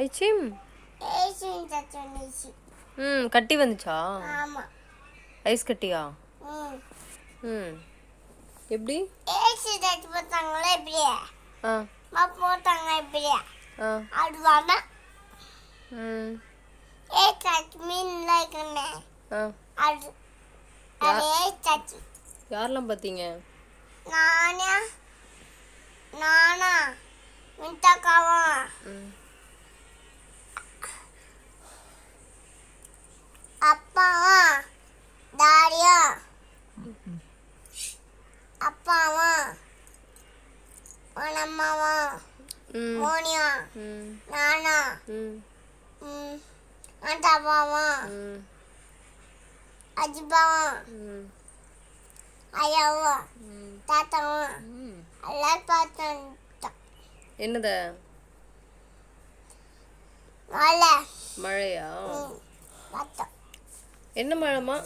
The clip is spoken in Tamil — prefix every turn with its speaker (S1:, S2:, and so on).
S1: ஐச்சிம். கட்டி வந்துச்சா? ஐஸ் கட்டியா? எப்படி?
S2: போட்டாங்களே இப்படி போட்டாங்க இப்படி அது மீன்ல இருக்குன்னு அது
S1: யாரெல்லாம் பார்த்தீங்க?
S2: நானா மின்டாக்காவும் அப்பாவும் டாடியும் அப்பாவும் அம்மாவும் மோனியும் நானும் அப்பாவும் அஜிபாவும் ஐயாவும் தாத்தாவும் எல்லாரும் பார்த்தோம்.
S1: என்னத
S2: மழை
S1: மழையா?
S2: பார்த்தோம்.
S1: என்ன மழைமா?